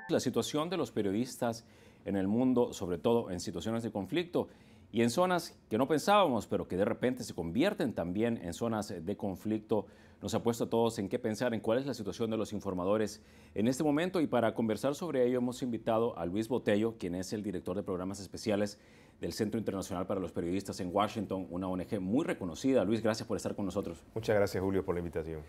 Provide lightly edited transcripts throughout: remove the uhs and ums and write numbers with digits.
La situación de los periodistas en el mundo, sobre todo en situaciones de conflicto y en zonas que no pensábamos, pero que de repente se convierten también en zonas de conflicto, nos ha puesto a todos en qué pensar, en cuál es la situación de los informadores en este momento. Y para conversar sobre ello hemos invitado a Luis Botello, quien es el director de programas especiales del Centro Internacional para los Periodistas en Washington, una ONG muy reconocida. Luis, gracias por estar con nosotros. Muchas gracias, Julio, por la invitación.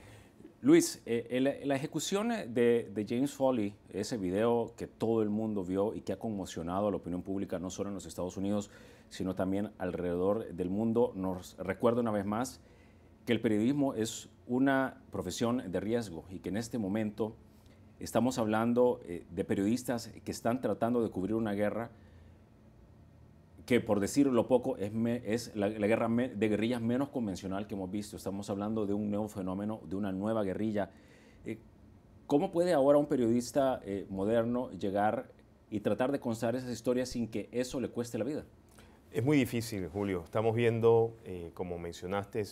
Luis, la ejecución de James Foley, ese video que todo el mundo vio y que ha conmocionado a la opinión pública, no solo en los Estados Unidos, sino también alrededor del mundo, nos recuerda una vez más que el periodismo es una profesión de riesgo y que en este momento estamos hablando de periodistas que están tratando de cubrir una guerra que, por decirlo poco, es la guerra de guerrillas menos convencional que hemos visto. Estamos hablando de un nuevo fenómeno, de una nueva guerrilla. ¿Cómo puede ahora un periodista moderno llegar y tratar de contar esas historias sin que eso le cueste la vida? Es muy difícil, Julio. Estamos viendo, como mencionaste,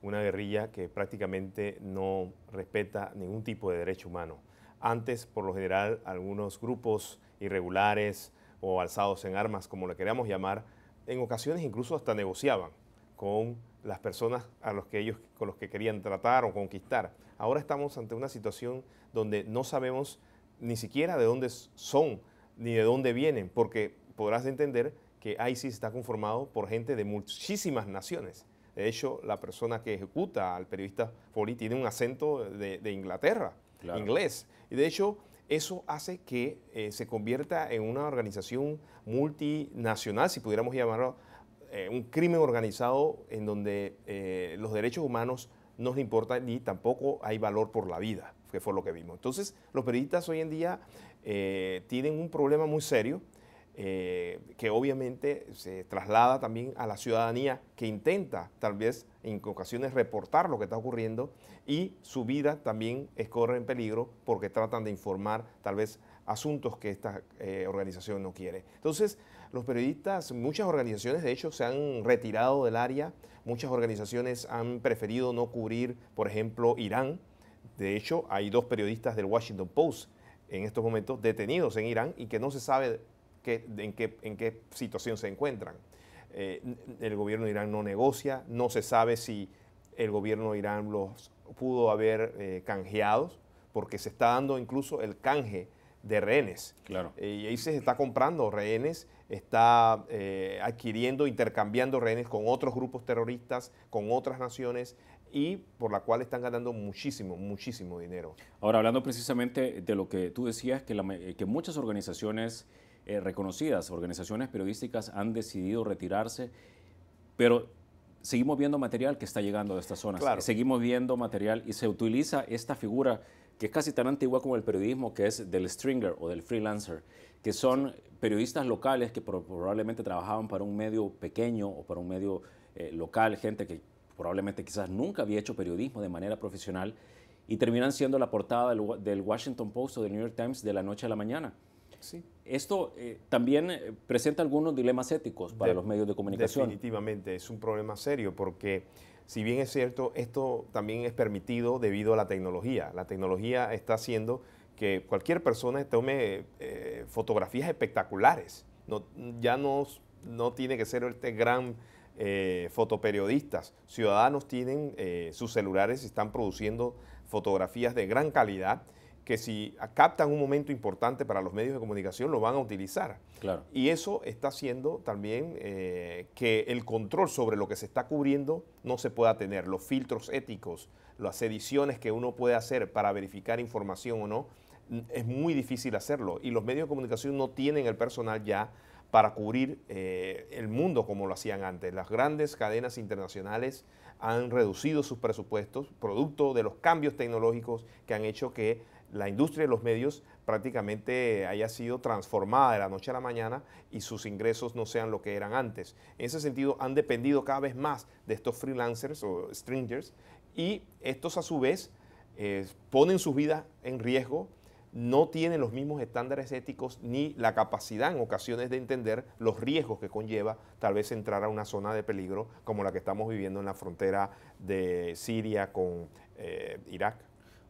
una guerrilla que prácticamente no respeta ningún tipo de derecho humano. Antes, por lo general, algunos grupos irregulares o alzados en armas, como le queríamos llamar, en ocasiones incluso hasta negociaban con las personas con los que querían tratar o conquistar. Ahora estamos ante una situación donde no sabemos ni siquiera de dónde son ni de dónde vienen, porque podrás entender que ISIS está conformado por gente de muchísimas naciones. De hecho, la persona que ejecuta al periodista Foley tiene un acento de Inglaterra, claro, inglés. Y de hecho, eso hace que se convierta en una organización multinacional, si pudiéramos llamarlo, un crimen organizado en donde los derechos humanos no les importan ni tampoco hay valor por la vida, que fue lo que vimos. Entonces, los periodistas hoy en día tienen un problema muy serio que obviamente se traslada también a la ciudadanía que intenta tal vez en ocasiones reportar lo que está ocurriendo y su vida también corre en peligro porque tratan de informar tal vez asuntos que esta organización no quiere. Entonces, los periodistas, muchas organizaciones de hecho se han retirado del área, muchas organizaciones han preferido no cubrir, por ejemplo, Irán. De hecho, hay 2 periodistas del Washington Post en estos momentos detenidos en Irán y que no se sabe en qué situación se encuentran. El gobierno de Irán no negocia, no se sabe si el gobierno de Irán los pudo haber canjeado, porque se está dando incluso el canje de rehenes. Claro. Y ahí se está comprando rehenes, está adquiriendo, intercambiando rehenes con otros grupos terroristas, con otras naciones, y por la cual están ganando muchísimo, muchísimo dinero. Ahora, hablando precisamente de lo que tú decías, que muchas organizaciones reconocidas, organizaciones periodísticas han decidido retirarse, pero seguimos viendo material que está llegando de estas zonas. Claro. Seguimos viendo material y se utiliza esta figura que es casi tan antigua como el periodismo, que es del stringer o del freelancer, que son periodistas locales que probablemente trabajaban para un medio pequeño o para un medio local, gente que probablemente quizás nunca había hecho periodismo de manera profesional y terminan siendo la portada del Washington Post o del New York Times de la noche a la mañana. Sí. Esto también presenta algunos dilemas éticos para los medios de comunicación. Definitivamente, es un problema serio porque, si bien es cierto, esto también es permitido debido a la tecnología. La tecnología está haciendo que cualquier persona tome fotografías espectaculares. Ya no tiene que ser este gran fotoperiodistas. Ciudadanos tienen sus celulares y están produciendo fotografías de gran calidad que si captan un momento importante para los medios de comunicación lo van a utilizar. Claro. Y eso está haciendo también que el control sobre lo que se está cubriendo no se pueda tener. Los filtros éticos, las ediciones que uno puede hacer para verificar información o no, es muy difícil hacerlo. Y los medios de comunicación no tienen el personal ya para cubrir el mundo como lo hacían antes. Las grandes cadenas internacionales han reducido sus presupuestos, producto de los cambios tecnológicos que han hecho que la industria de los medios prácticamente haya sido transformada de la noche a la mañana y sus ingresos no sean lo que eran antes. En ese sentido, han dependido cada vez más de estos freelancers o stringers y estos a su vez ponen sus vidas en riesgo, no tienen los mismos estándares éticos ni la capacidad en ocasiones de entender los riesgos que conlleva tal vez entrar a una zona de peligro como la que estamos viviendo en la frontera de Siria con Irak.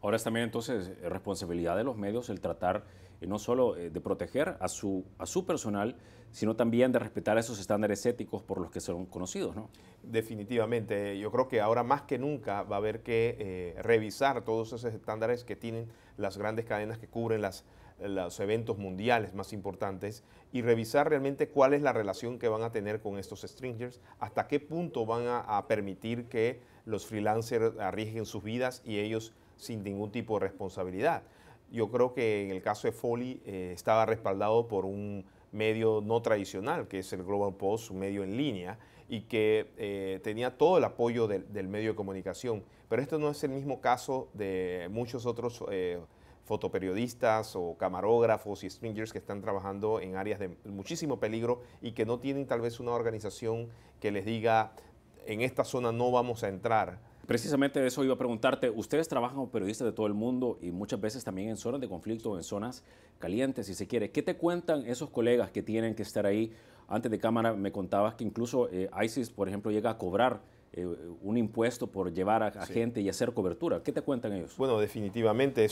Ahora es también entonces responsabilidad de los medios el tratar no solo de proteger a su personal, sino también de respetar esos estándares éticos por los que son conocidos, ¿no? Definitivamente, yo creo que ahora más que nunca va a haber que revisar todos esos estándares que tienen las grandes cadenas que cubren los eventos mundiales más importantes y revisar realmente cuál es la relación que van a tener con estos stringers, hasta qué punto van a permitir que los freelancers arriesguen sus vidas y ellos sin ningún tipo de responsabilidad. Yo creo que en el caso de Foley estaba respaldado por un medio no tradicional, que es el Global Post, un medio en línea, y que tenía todo el apoyo del medio de comunicación. Pero esto no es el mismo caso de muchos otros fotoperiodistas o camarógrafos y stringers que están trabajando en áreas de muchísimo peligro y que no tienen tal vez una organización que les diga, en esta zona no vamos a entrar. Precisamente de eso iba a preguntarte. Ustedes trabajan como periodistas de todo el mundo y muchas veces también en zonas de conflicto, en zonas calientes, si se quiere. ¿Qué te cuentan esos colegas que tienen que estar ahí? Antes de cámara me contabas que incluso ISIS, por ejemplo, llega a cobrar un impuesto por llevar a Sí. gente y hacer cobertura. ¿Qué te cuentan ellos? Bueno, definitivamente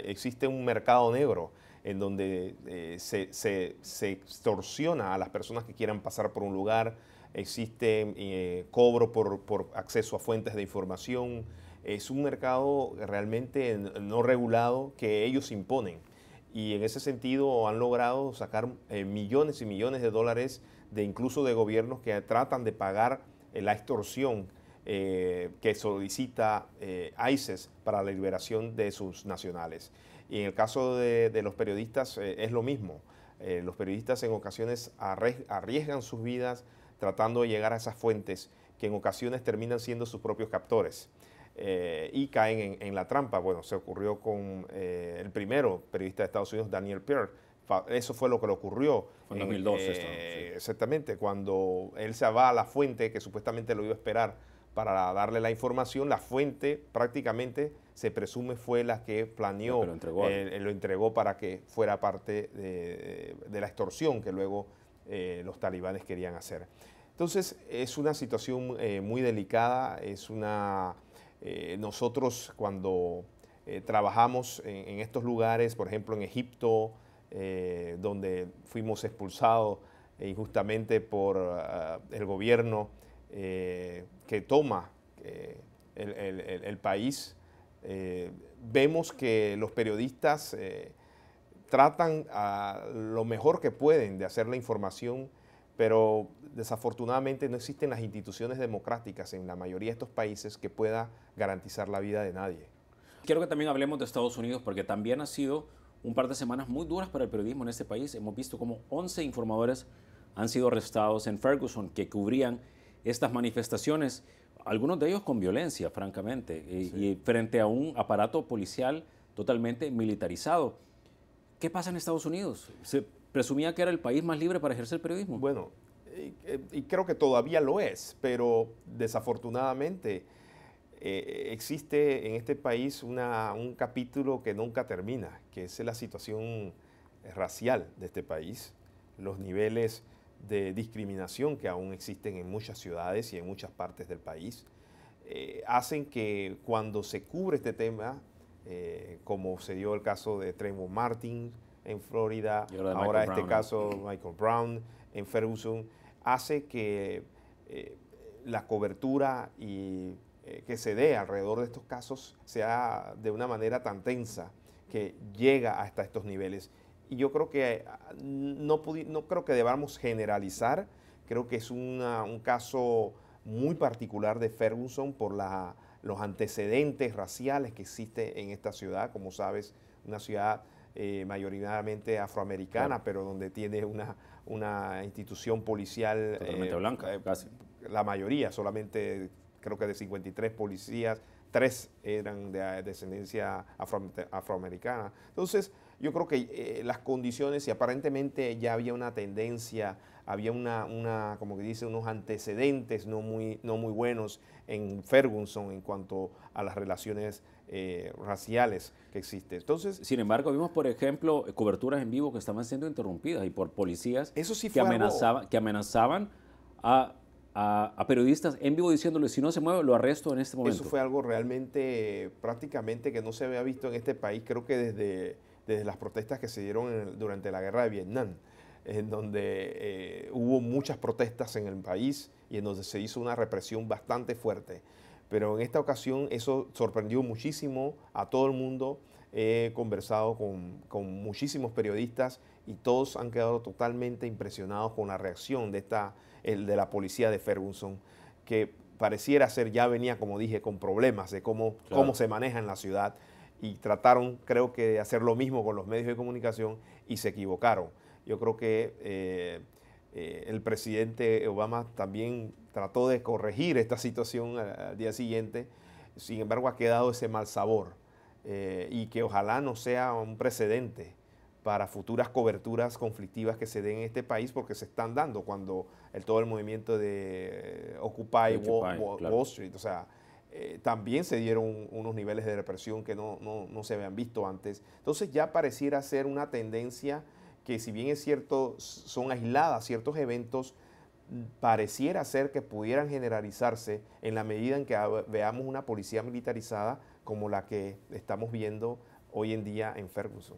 existe un mercado negro en donde se extorsiona a las personas que quieran pasar por un lugar. Existe cobro por acceso a fuentes de información. Es un mercado realmente no regulado que ellos imponen. Y en ese sentido han logrado sacar millones y millones de dólares incluso de gobiernos que tratan de pagar la extorsión que solicita ISIS para la liberación de sus nacionales. Y en el caso de los periodistas es lo mismo. Los periodistas en ocasiones arriesgan sus vidas tratando de llegar a esas fuentes que en ocasiones terminan siendo sus propios captores y caen en la trampa. Bueno, se ocurrió con el primero periodista de Estados Unidos, Daniel Pearl. Eso fue lo que le ocurrió. Fue en 2012 esto, sí. sí. Exactamente, cuando él se va a la fuente que supuestamente lo iba a esperar para darle la información, la fuente prácticamente se presume fue la que planeó, lo entregó para que fuera parte de la extorsión que luego los talibanes querían hacer. Entonces es una situación muy delicada, nosotros cuando trabajamos en estos lugares, por ejemplo en Egipto, donde fuimos expulsados injustamente por el gobierno que toma el país, vemos que los periodistas tratan lo mejor que pueden de hacer la información, pero desafortunadamente no existen las instituciones democráticas en la mayoría de estos países que pueda garantizar la vida de nadie. Quiero que también hablemos de Estados Unidos porque también ha sido un par de semanas muy duras para el periodismo en este país. Hemos visto como 11 informadores han sido arrestados en Ferguson que cubrían estas manifestaciones, algunos de ellos con violencia, francamente, sí. Y frente a un aparato policial totalmente militarizado. ¿Qué pasa en Estados Unidos? ¿Se presumía que era el país más libre para ejercer periodismo? Bueno, y creo que todavía lo es, pero desafortunadamente existe en este país un capítulo que nunca termina, que es la situación racial de este país, los niveles de discriminación que aún existen en muchas ciudades y en muchas partes del país, hacen que cuando se cubre este tema, como se dio el caso de Trayvon Martin en Florida, ahora este caso Michael Brown en Ferguson, hace que la cobertura que se dé alrededor de estos casos sea de una manera tan tensa que llega hasta estos niveles. Y yo creo que no creo que debamos generalizar, creo que es un caso muy particular de Ferguson por los antecedentes raciales que existe en esta ciudad, como sabes, una ciudad mayoritariamente afroamericana, claro, pero donde tiene una institución policial totalmente blanca, casi. La mayoría, solamente creo que de 53 policías, 3 eran de descendencia afroamericana. Entonces, yo creo que las condiciones, y aparentemente ya había una tendencia, había como que dice, unos antecedentes no muy buenos en Ferguson en cuanto a las relaciones raciales que existen. Entonces, sin embargo, vimos, por ejemplo, coberturas en vivo que estaban siendo interrumpidas y por policías eso sí que amenazaban a a periodistas en vivo diciéndoles, si no se mueve, lo arresto en este momento. Eso fue algo realmente, prácticamente que no se había visto en este país, creo que desde las protestas que se dieron durante la guerra de Vietnam, en donde hubo muchas protestas en el país y en donde se hizo una represión bastante fuerte. Pero en esta ocasión eso sorprendió muchísimo a todo el mundo. He conversado con muchísimos periodistas y todos han quedado totalmente impresionados con la reacción de la policía de Ferguson, que pareciera ser, ya venía, como dije, con problemas de cómo se maneja en la ciudad, y trataron, creo que, de hacer lo mismo con los medios de comunicación y se equivocaron. Yo creo que el presidente Obama también trató de corregir esta situación al día siguiente, sin embargo ha quedado ese mal sabor, y que ojalá no sea un precedente para futuras coberturas conflictivas que se den en este país, porque se están dando cuando todo el movimiento de Occupy Wall Street, o sea, también se dieron unos niveles de represión que no se habían visto antes. Entonces ya pareciera ser una tendencia que, si bien es cierto, son aisladas ciertos eventos, pareciera ser que pudieran generalizarse en la medida en que veamos una policía militarizada como la que estamos viendo hoy en día en Ferguson.